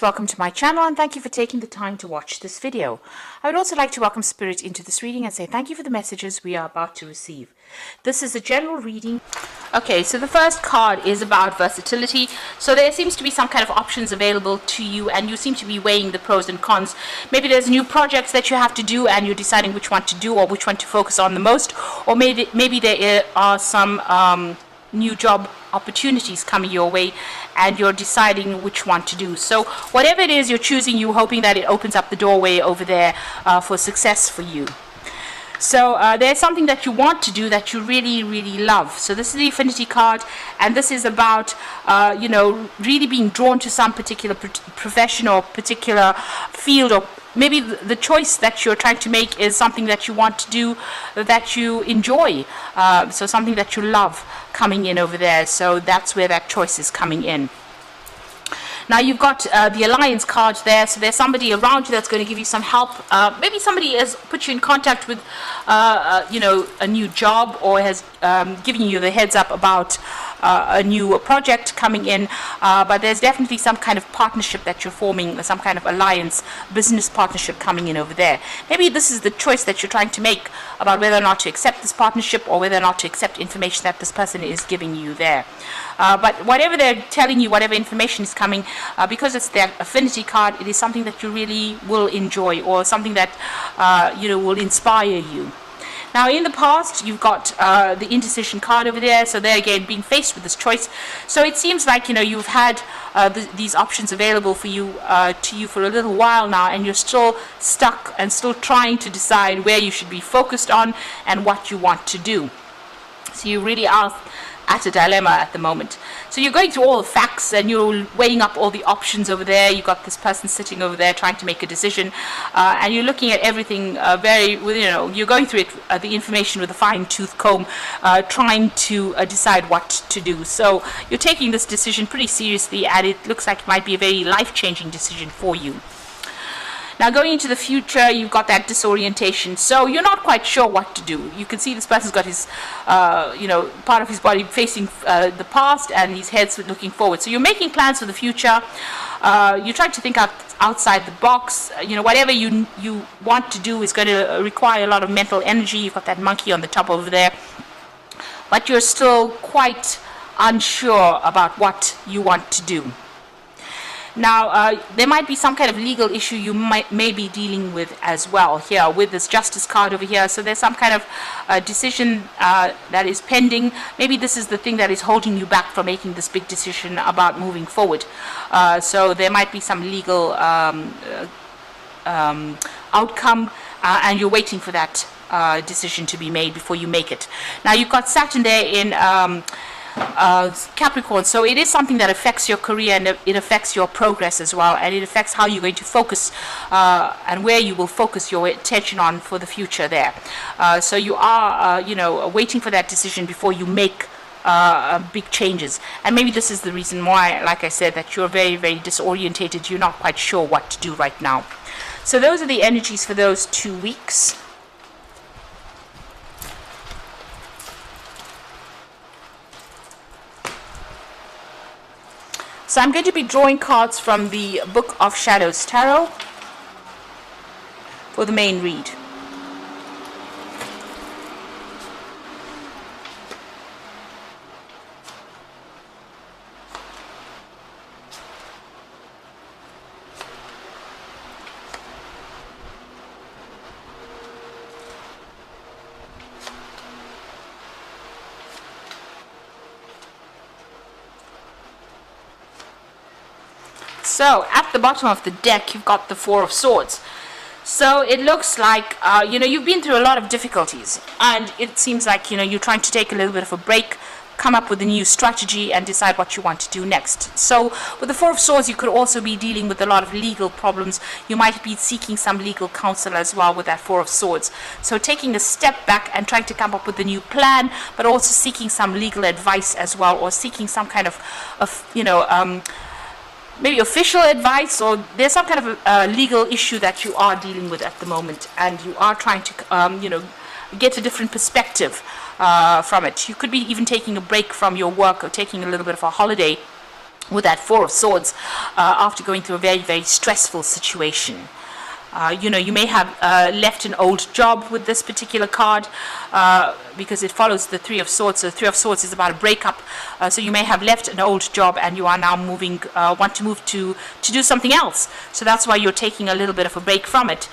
Welcome to my channel and thank you for taking the time to watch this video. I would also like to welcome Spirit into this reading and say thank you for the messages we are about to receive. This is a general reading. Okay, so the first card is about versatility. So there seems to be some kind of options available to you and you seem to be weighing the pros and cons. Maybe there's new projects that you have to do and you're deciding which one to do or which one to focus on the most. Or maybe there are some new job opportunities coming your way and you're deciding which one to do. So whatever it is you're choosing, you're hoping that it opens up the doorway over there for success for you. So there's something that you want to do that you really love. So this is the Infinity card, and this is about really being drawn to some particular profession or particular field, or maybe the choice that you're trying to make is something that you want to do that you enjoy, so something that you love coming in over there. So that's where that choice is coming in. Now you've got the Alliance card there, so there's somebody around you that's going to give you some help. Maybe somebody has put you in contact with a new job, or has given you the heads up about a new project coming in, but there's definitely some kind of partnership that you're forming, some kind of alliance, business partnership coming in over there. Maybe this is the choice that you're trying to make about whether or not to accept this partnership or whether or not to accept information that this person is giving you there. But whatever they're telling you, whatever information is coming, because it's their Affinity card, it is something that you really will enjoy, or something that will inspire you. Now in the past you've got the Indecision card over there, so there again being faced with this choice. So it seems like you've had these options available for you for a little while now, and you're still stuck and still trying to decide where you should be focused on and what you want to do. So you really are at a dilemma at the moment. So you're going through all the facts and you're weighing up all the options over there. You've got this person sitting over there trying to make a decision, and you're looking at everything you're going through it, the information with a fine-tooth comb, trying to decide what to do. So you're taking this decision pretty seriously, and it looks like it might be a very life-changing decision for you. Now going into the future, you've got that disorientation, so you're not quite sure what to do. You can see this person's got his, part of his body facing the past, and his head's looking forward. So you're making plans for the future. You're trying to think outside the box. Whatever you want to do is going to require a lot of mental energy. You've got that monkey on the top over there, but you're still quite unsure about what you want to do. Now, there might be some kind of legal issue you may be dealing with as well here with this Justice card over here. So there's some kind of decision that is pending. Maybe this is the thing that is holding you back from making this big decision about moving forward. So there might be some legal outcome, and you're waiting for that decision to be made before you make it. Now, you've got Saturn there in Capricorn, so it is something that affects your career, and it affects your progress as well, and it affects how you're going to focus and where you will focus your attention on for the future there. So you are waiting for that decision before you make big changes, and maybe this is the reason why, like I said, that you're very disorientated. You're not quite sure what to do right now. So those are the energies for those 2 weeks. So I'm going to be drawing cards from the Book of Shadows Tarot for the main read. So at the bottom of the deck you've got the Four of Swords. So it looks like you've been through a lot of difficulties, and it seems like you're trying to take a little bit of a break, come up with a new strategy and decide what you want to do next. So with the Four of Swords you could also be dealing with a lot of legal problems. You might be seeking some legal counsel as well with that Four of Swords. So taking a step back and trying to come up with a new plan, but also seeking some legal advice as well, or seeking some kind of maybe official advice, or there's some kind of legal issue that you are dealing with at the moment, and you are trying to get a different perspective from it. You could be even taking a break from your work, or taking a little bit of a holiday with that Four of Swords, after going through a very, very stressful situation. You may have left an old job with this particular card, because it follows the Three of Swords. So the Three of Swords is about a breakup. So you may have left an old job and you are now want to move to do something else. So that's why you're taking a little bit of a break from it,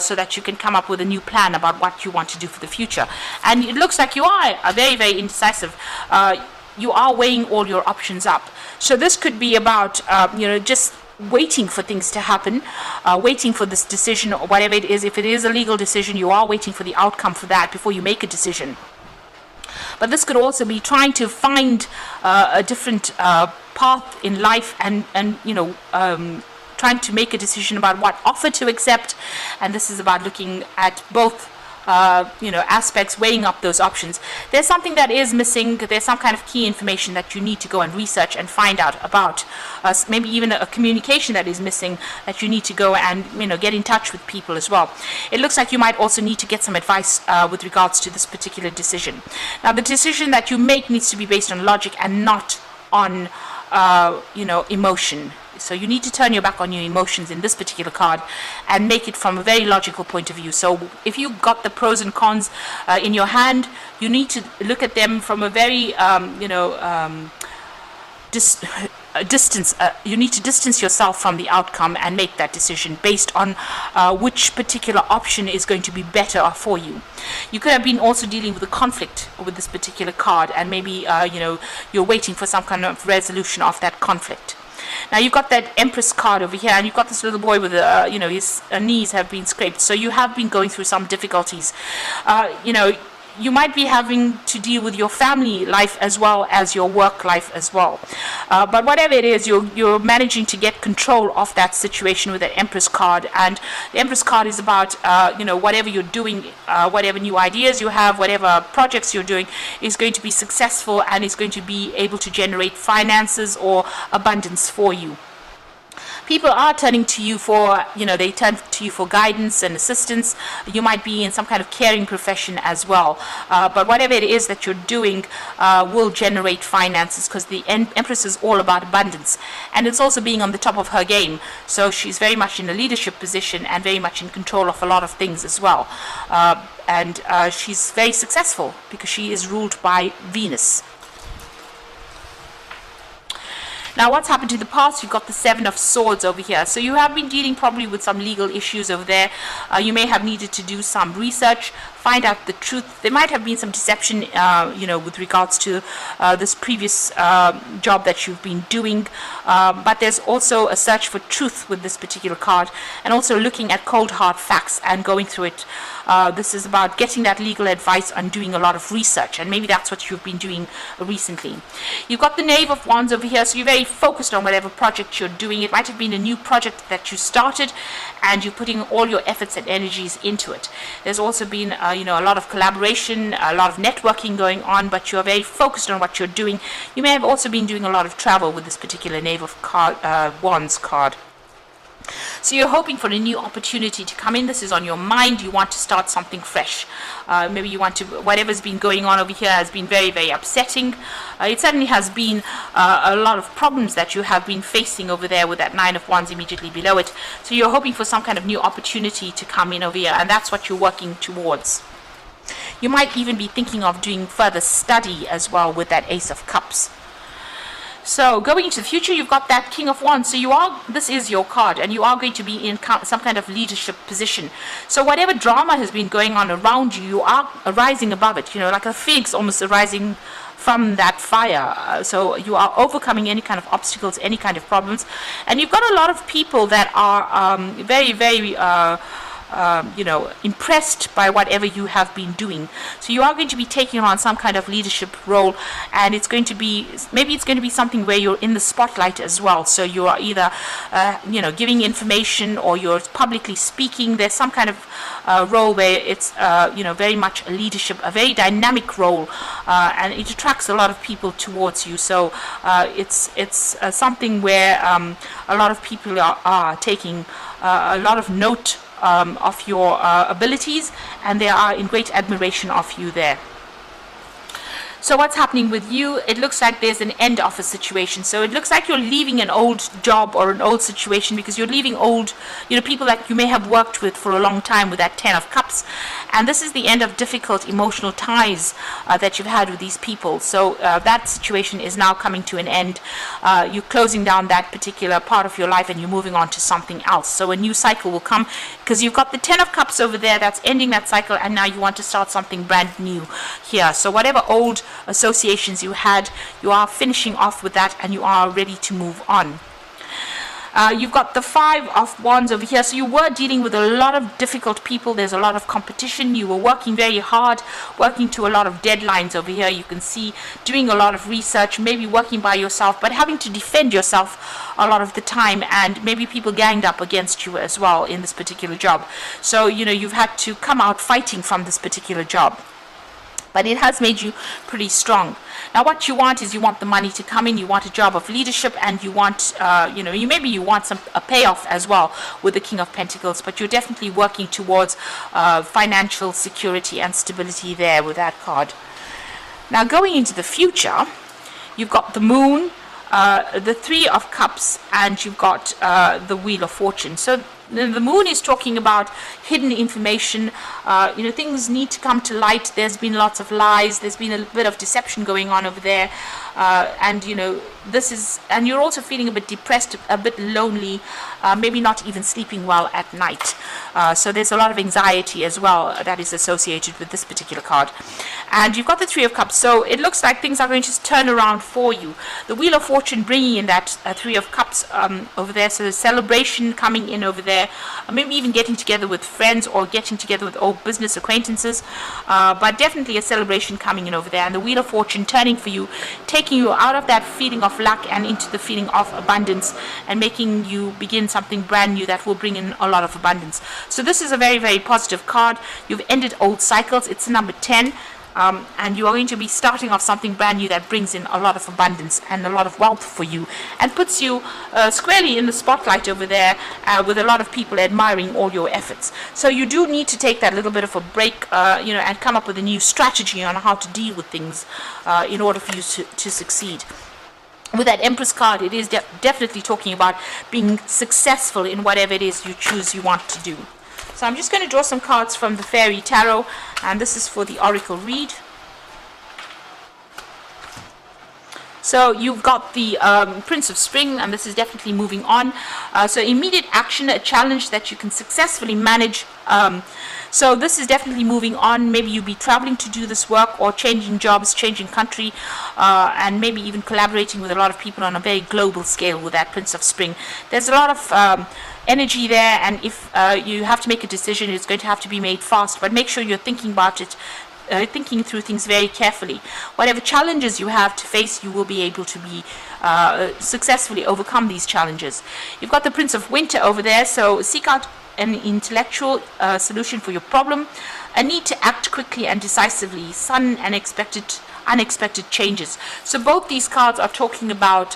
so that you can come up with a new plan about what you want to do for the future. And it looks like you are very, very indecisive. You are weighing all your options up. So this could be about, just waiting for things to happen, waiting for this decision or whatever it is. If it is a legal decision, you are waiting for the outcome for that before you make a decision. But this could also be trying to find a different path in life, and trying to make a decision about what offer to accept. And this is about looking at both aspects, weighing up those options. There's something that is missing. There's some kind of key information that you need to go and research and find out about. Maybe even a communication that is missing that you need to go and get in touch with people as well. It looks like you might also need to get some advice with regards to this particular decision. Now, the decision that you make needs to be based on logic and not on emotion. So you need to turn your back on your emotions in this particular card and make it from a very logical point of view. So if you got the pros and cons in your hand, you need to look at them from a very distance. You need to distance yourself from the outcome and make that decision based on which particular option is going to be better for you. You could have been also dealing with a conflict with this particular card, and maybe you're waiting for some kind of resolution of that conflict. Now you've got that Empress card over here, and you've got this little boy with his knees have been scraped. So you have been going through some difficulties. You might be having to deal with your family life as well as your work life as well. But whatever it is, you're managing to get control of that situation with the Empress card. And the Empress card is about, whatever you're doing, whatever new ideas you have, whatever projects you're doing is going to be successful and is going to be able to generate finances or abundance for you. People are turning to you for, they turn to you for guidance and assistance. You might be in some kind of caring profession as well. But whatever it is that you're doing will generate finances, because the Empress is all about abundance. And it's also being on the top of her game. So she's very much in a leadership position and very much in control of a lot of things as well. And she's very successful because she is ruled by Venus. Now, what's happened to the past? You've got the Seven of Swords over here. So you have been dealing probably with some legal issues over there. You may have needed to do some research, find out the truth. There might have been some deception, with regards to this previous job that you've been doing. But there's also a search for truth with this particular card, and also looking at cold hard facts and going through it. This is about getting that legal advice and doing a lot of research, and maybe that's what you've been doing recently. You've got the Knave of Wands over here, so you're very focused on whatever project you're doing. It might have been a new project that you started, and you're putting all your efforts and energies into it. There's also been a lot of collaboration, a lot of networking going on, but you're very focused on what you're doing. You may have also been doing a lot of travel with this particular Knave of Wands card. So you're hoping for a new opportunity to come in. This is on your mind. You want to start something fresh. Maybe you want to, whatever's been going on over here has been very, very upsetting. It certainly has been a lot of problems that you have been facing over there with that Nine of Wands immediately below it. So you're hoping for some kind of new opportunity to come in over here, and that's what you're working towards. You might even be thinking of doing further study as well with that Ace of Cups. So going into the future, you've got that King of Wands. So this is your card, and you are going to be in some kind of leadership position. So whatever drama has been going on around you, you are rising above it, like a phoenix almost arising from that fire. So you are overcoming any kind of obstacles, any kind of problems. And you've got a lot of people that are very, very impressed by whatever you have been doing. So you are going to be taking on some kind of leadership role, and it's going to be, maybe it's going to be something where you're in the spotlight as well. So you are either giving information, or you're publicly speaking. There's some kind of role where it's very much a leadership, a very dynamic role, and it attracts a lot of people towards you. So it's something where a lot of people are taking a lot of note of your abilities, and they are in great admiration of you there. So what's happening with you? It looks like there's an end of a situation. So it looks like you're leaving an old job or an old situation, because you're leaving old, people that you may have worked with for a long time with that 10 of Cups. And this is the end of difficult emotional ties that you've had with these people. So that situation is now coming to an end. You're closing down that particular part of your life and you're moving on to something else. So a new cycle will come, because you've got the 10 of Cups over there that's ending that cycle, and now you want to start something brand new here. So whatever old associations you had, you are finishing off with that and you are ready to move on. You've got the 5 of Wands over here. So you were dealing with a lot of difficult people. There's a lot of competition. You were working very hard, working to a lot of deadlines over here. You can see doing a lot of research, maybe working by yourself, but having to defend yourself a lot of the time, and maybe people ganged up against you as well in this particular job. So, you've had to come out fighting from this particular job. But it has made you pretty strong. Now what you want is, you want the money to come in, you want a job of leadership, and you want, maybe you want a payoff as well with the King of Pentacles, but you're definitely working towards financial security and stability there with that card. Now going into the future, you've got the Moon, the 3 of Cups, and you've got the Wheel of Fortune. So the Moon is talking about hidden information. Things need to come to light. There's been lots of lies. There's been a bit of deception going on over there. And you're also feeling a bit depressed, a bit lonely, maybe not even sleeping well at night. So there's a lot of anxiety as well that is associated with this particular card. And you've got the 3 of Cups. So it looks like things are going to turn around for you. The Wheel of Fortune bringing in that 3 of Cups over there. So the celebration coming in over there. Maybe even getting together with friends or getting together with old business acquaintances, but definitely a celebration coming in over there. And the Wheel of Fortune turning for you, taking you out of that feeling of lack and into the feeling of abundance, and making you begin something brand new that will bring in a lot of abundance. So this is a very, very positive card. You've ended old cycles. It's number 10. And you are going to be starting off something brand new that brings in a lot of abundance and a lot of wealth for you, and puts you squarely in the spotlight over there, with a lot of people admiring all your efforts. So you do need to take that little bit of a break, and come up with a new strategy on how to deal with things in order for you to succeed. With that Empress card, it is definitely talking about being successful in whatever it is you want to do. So I'm just going to draw some cards from the Fairy Tarot, and this is for the Oracle read. So you've got the Prince of Spring, and this is definitely moving on. So immediate action, a challenge that you can successfully manage. So this is definitely moving on. Maybe you'll be traveling to do this work, or changing jobs, changing country, and maybe even collaborating with a lot of people on a very global scale with that Prince of Spring. There's a lot of energy there, and if you have to make a decision, it's going to have to be made fast, but make sure you're thinking about it, thinking through things very carefully. Whatever challenges you have to face, you will be able to be successfully overcome these challenges. You've got the Prince of Winter over there, so seek out an intellectual solution for your problem, a need to act quickly and decisively, sudden and unexpected changes. So both these cards are talking about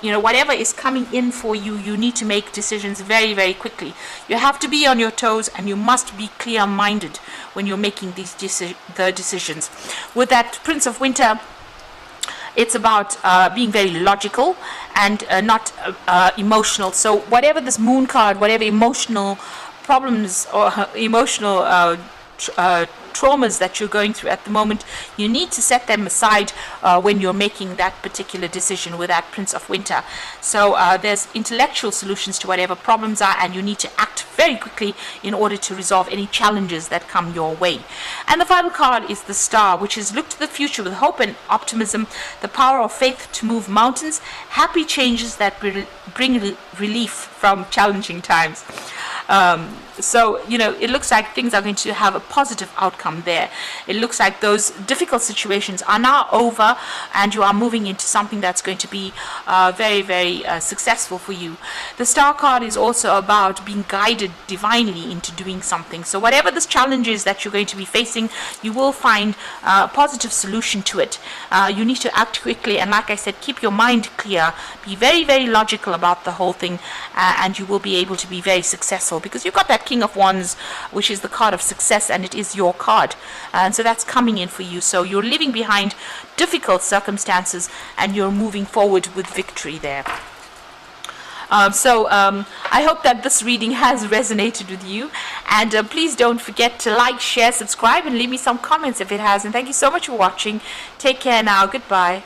whatever is coming in for you, you need to make decisions very, very quickly. You have to be on your toes, and you must be clear-minded when you're making these decisions. With that Prince of Winter, it's about being very logical and not emotional. So whatever this Moon card, whatever emotional problems or emotional traumas that you're going through at the moment, you need to set them aside when you're making that particular decision with that Prince of Winter. So there's intellectual solutions to whatever problems are, and you need to act very quickly in order to resolve any challenges that come your way. And the final card is the Star, which is look to the future with hope and optimism, the power of faith to move mountains, happy changes that bring relief from challenging times. So it looks like things are going to have a positive outcome there. It looks like those difficult situations are now over, and you are moving into something that's going to be very, very successful for you. The Star card is also about being guided divinely into doing something. So whatever this challenge is that you're going to be facing, you will find a positive solution to it. You need to act quickly, and like I said, keep your mind clear. Be very, very logical about the whole thing, and you will be able to be very successful successful, because you've got that King of Wands, which is the card of success, and it is your card, and so that's coming in for you. So you're leaving behind difficult circumstances and you're moving forward with victory there. I hope that this reading has resonated with you, and please don't forget to like, share, subscribe, and leave me some comments if it has. And thank you so much for watching. Take care now. Goodbye.